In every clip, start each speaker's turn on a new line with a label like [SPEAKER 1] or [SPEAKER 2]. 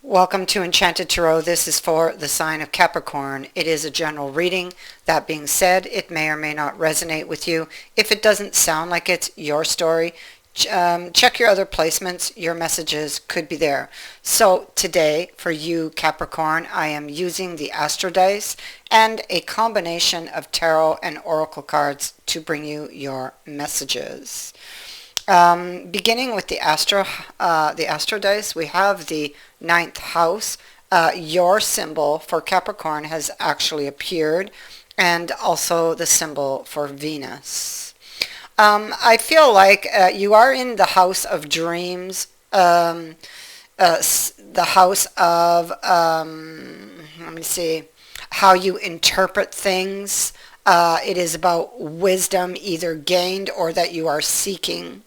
[SPEAKER 1] Welcome to Enchanted Tarot. This is for the sign of Capricorn. It is a general reading. That being said, it may or may not resonate with you. If it doesn't sound like it's your story, check your other placements. Your messages could be there. So today, for you Capricorn, I am using the Astro Dice and a combination of tarot and oracle cards to bring you your messages. Beginning with the Astro Dice, we have the ninth house. Your symbol for Capricorn has actually appeared, and also the symbol for Venus. I feel like you are in the house of dreams, the house of, let me see, how you interpret things. It is about wisdom either gained or that you are seeking.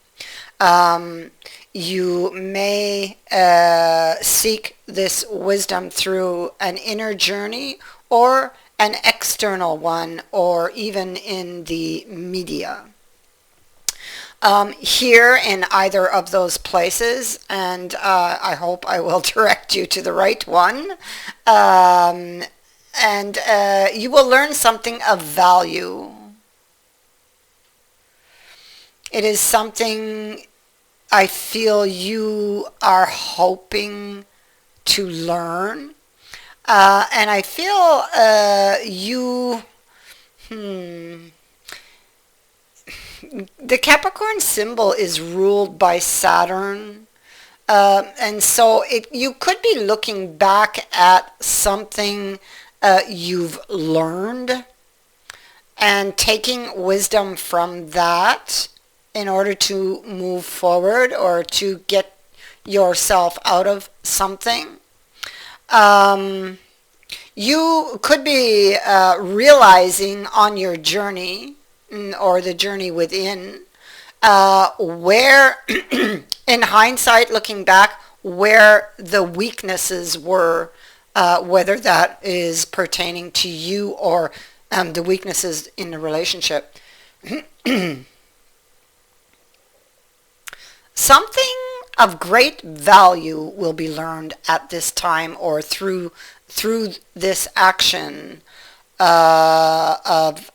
[SPEAKER 1] You may seek this wisdom through an inner journey or an external one, or even in the media. Here in either of those places, and I hope I will direct you to the right one, and you will learn something of value. It is something I feel you are hoping to learn. And I feel the Capricorn symbol is ruled by Saturn. And so you could be looking back at something you've learned and taking wisdom from that in order to move forward or to get yourself out of something. You could be realizing on your journey or the journey within where, in hindsight, looking back, where the weaknesses were, whether that is pertaining to you or the weaknesses in the relationship. Something of great value will be learned at this time or through this action of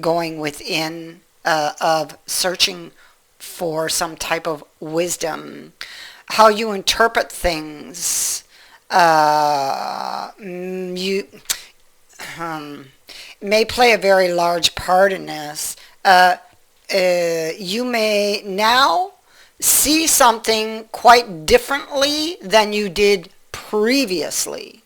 [SPEAKER 1] going within, of searching for some type of wisdom. How you interpret things, you may play a very large part in this. You may now see something quite differently than you did previously.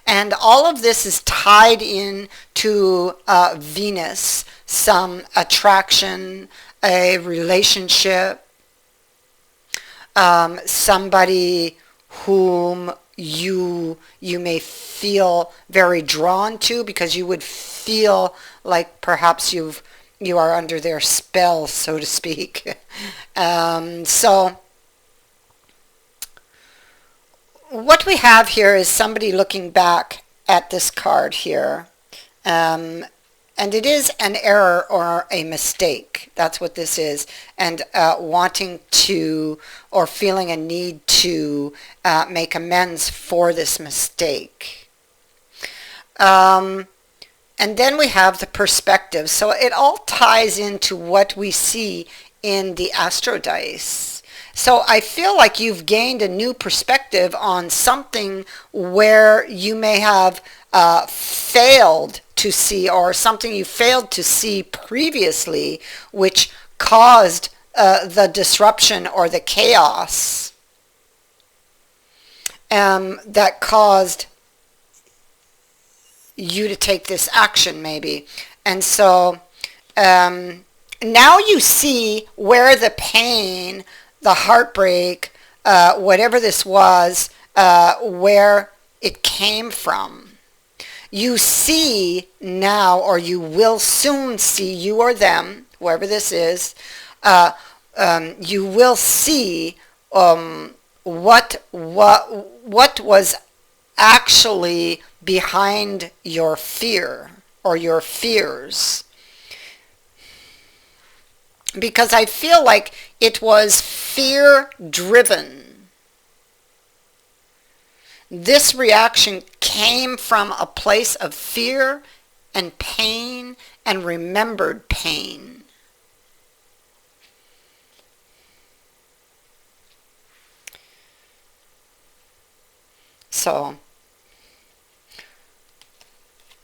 [SPEAKER 1] And all of this is tied in to Venus, some attraction, a relationship, somebody whom you may feel very drawn to because you would feel like perhaps you are under their spell, so to speak. So what we have here is somebody looking back at this card here. And it is an error or a mistake. That's what this is. And wanting to, or feeling a need to make amends for this mistake. And then we have the perspective. So it all ties into what we see in the Astro Dice. So I feel like you've gained a new perspective on something where you may have failed to see, or something you failed to see previously, which caused the disruption or the chaos that caused you to take this action maybe. And so now you see where the pain, the heartbreak, whatever this was, where it came from. You see now, or you will soon see, you or them, whoever this is, you will see what was actually behind your fear or your fears. Because I feel like it was fear driven. This reaction came from a place of fear and pain and remembered pain. So,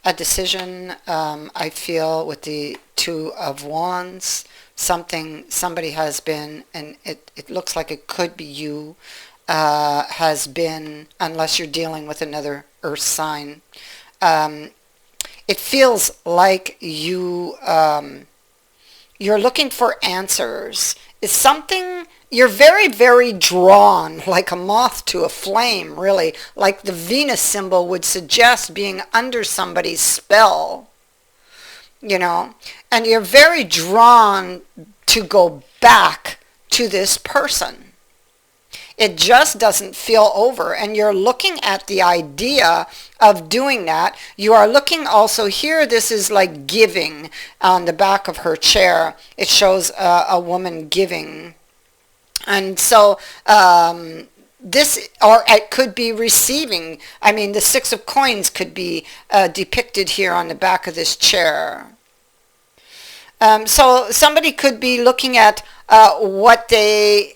[SPEAKER 1] a decision, I feel, with the Two of Wands, somebody has been, and it looks like it could be you, has been, unless you're dealing with another earth sign, it feels like you're looking for answers. It's something, you're very, very drawn, like a moth to a flame, really, like the Venus symbol would suggest, being under somebody's spell, you know, and you're very drawn to go back to this person. It just doesn't feel over, and you're looking at the idea of doing that. You are looking also here, this is like giving. On the back of her chair, it shows a woman giving. And so this, or it could be receiving. I mean, the Six of Coins could be depicted here on the back of this chair. So somebody could be looking at what they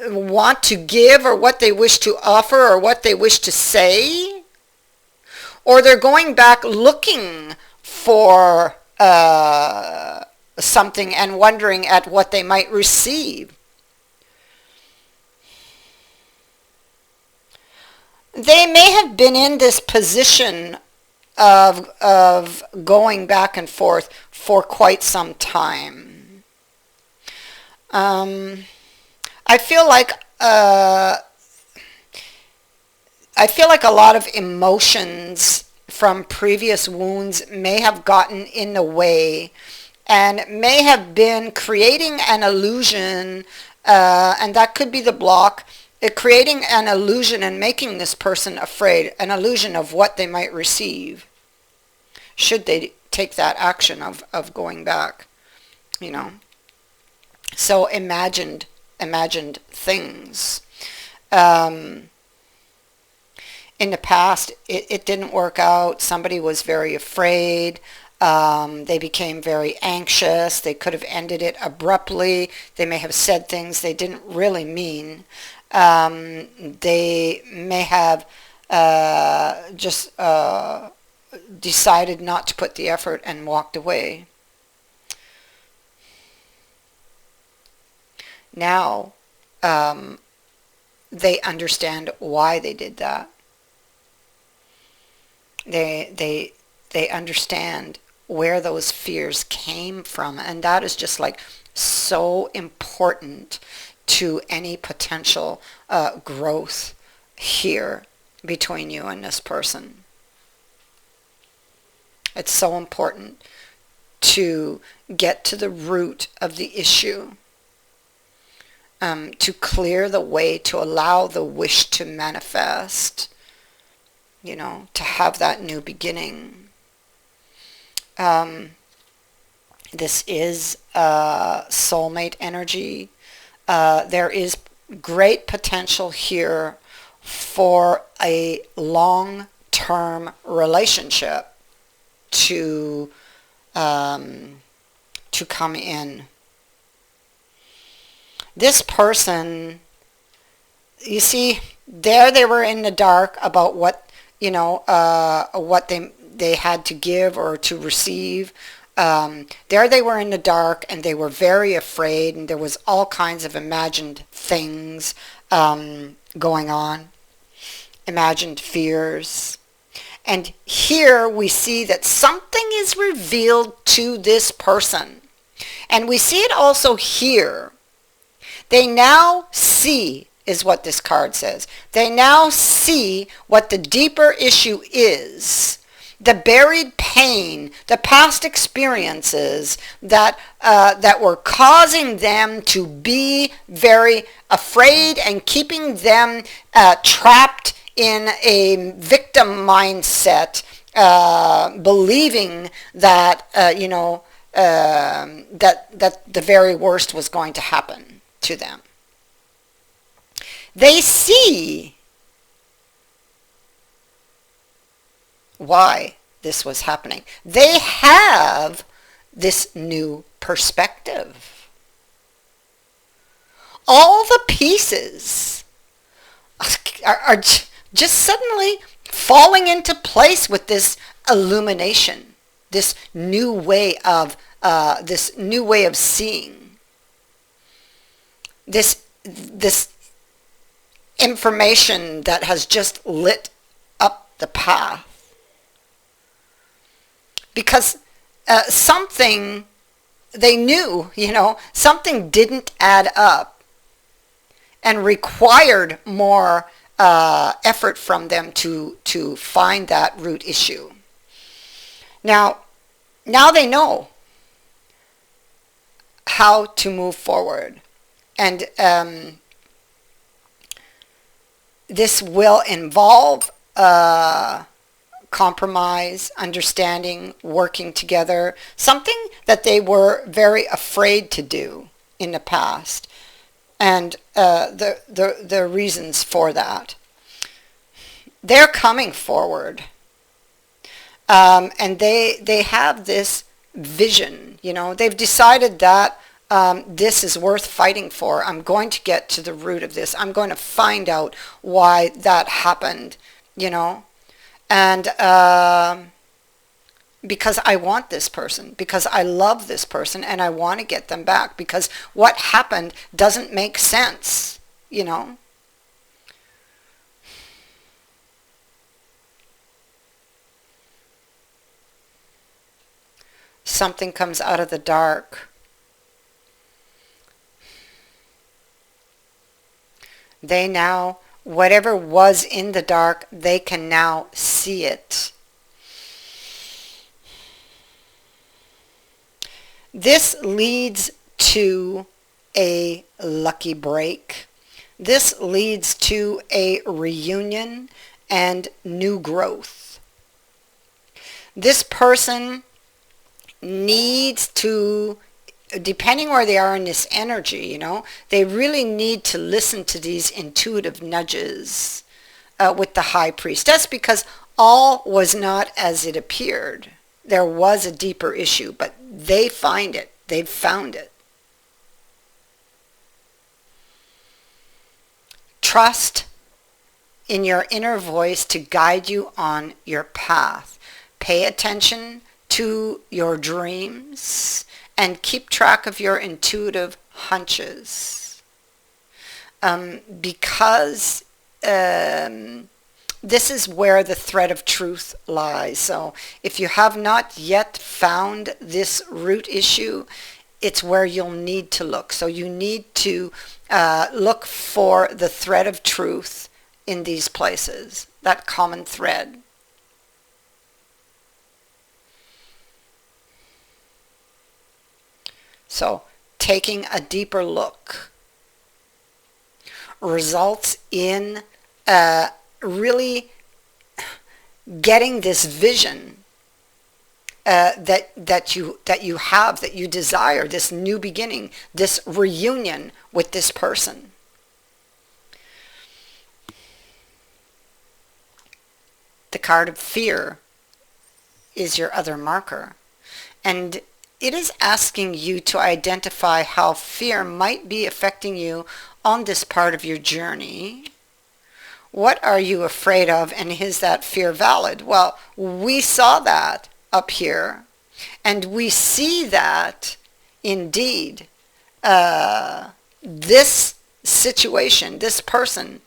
[SPEAKER 1] want to give, or what they wish to offer, or what they wish to say, or they're going back looking for something and wondering at what they might receive. They may have been in this position of going back and forth for quite some time. I feel like a lot of emotions from previous wounds may have gotten in the way, and may have been creating an illusion, and that could be the block, creating an illusion and making this person afraid, an illusion of what they might receive should they take that action of going back, you know. So imagined things. In the past, it didn't work out. Somebody was very afraid. They became very anxious. They could have ended it abruptly. They may have said things they didn't really mean. They may have just decided not to put the effort and walked away. Now, they understand why they did that. They understand where those fears came from, and that is just like so important to any potential growth here between you and this person. It's so important to get to the root of the issue, to clear the way, to allow the wish to manifest, you know, to have that new beginning. This is soulmate energy. There is great potential here for a long-term relationship to come in. This person, you see, there they were in the dark about what, you know, what they had to give or to receive. There they were in the dark, and they were very afraid, and there was all kinds of imagined things going on, imagined fears. And here we see that something is revealed to this person. And we see it also here. They now see, is what this card says. They now see what the deeper issue is. The buried pain, the past experiences that were causing them to be very afraid and keeping them trapped in a victim mindset, believing that that the very worst was going to happen to them. They see why this was happening. They have this new perspective. All the pieces are just suddenly falling into place with this illumination, this new way of seeing, this information that has just lit up the path. Because something they knew, something didn't add up and required more effort from them to find that root issue. Now they know how to move forward, and this will involve compromise, understanding, working together, something that they were very afraid to do in the past, and the reasons for that. They're coming forward, and they have this vision. They've decided that this is worth fighting for. I'm going to get to the root of this. I'm going to find out why that happened, and because I want this person, because I love this person, and I want to get them back, because what happened doesn't make sense, Something comes out of the dark. They now, whatever was in the dark, they can now see it. This leads to a lucky break. This leads to a reunion and new growth. This person needs to, depending where they are in this energy, they really need to listen to these intuitive nudges with the High Priestess, because all was not as it appeared. There was a deeper issue, but they find it. They've found it. Trust in your inner voice to guide you on your path. Pay attention to your dreams and keep track of your intuitive hunches, because this is where the thread of truth lies. So if you have not yet found this root issue, it's where you'll need to look. So you need to look for the thread of truth in these places, that common thread. So taking a deeper look results in really getting this vision that you have, that you desire, this new beginning, this reunion with this person. The card of fear is your other marker, and it is asking you to identify how fear might be affecting you on this part of your journey. What are you afraid of, and is that fear valid? Well, we saw that up here, and we see that indeed this situation, this person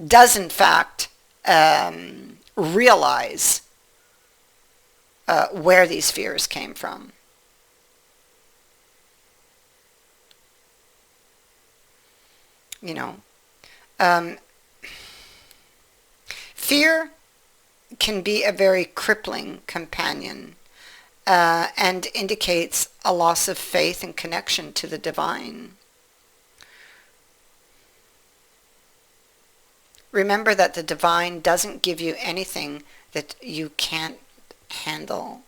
[SPEAKER 1] does in fact realize where these fears came from. Fear can be a very crippling companion and indicates a loss of faith and connection to the divine. Remember that the divine doesn't give you anything that you can't handle.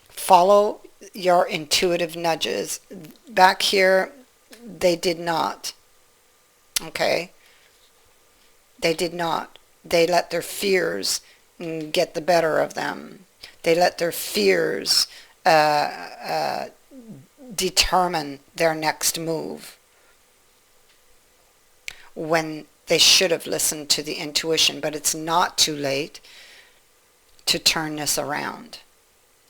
[SPEAKER 1] Follow your intuitive nudges. Back here, they did not. Okay? They did not. They let their fears get the better of them. They let their fears determine their next move, when they should have listened to the intuition. But it's not too late to turn this around.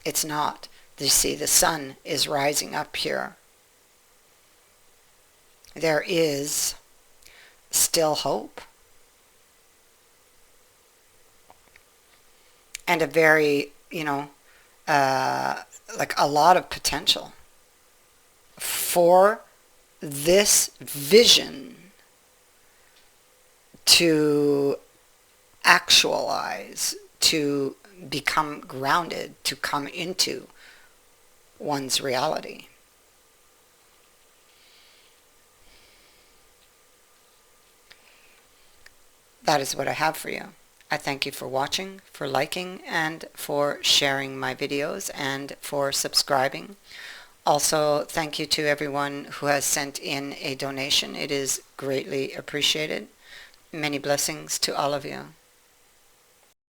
[SPEAKER 1] It's not. You see, the sun is rising up here. There is still hope. And a very, like a lot of potential for this vision to actualize, to become grounded, to come into one's reality. That is what I have for you. I thank you for watching, for liking, and for sharing my videos, and for subscribing. Also, thank you to everyone who has sent in a donation. It is greatly appreciated. Many blessings to all of you.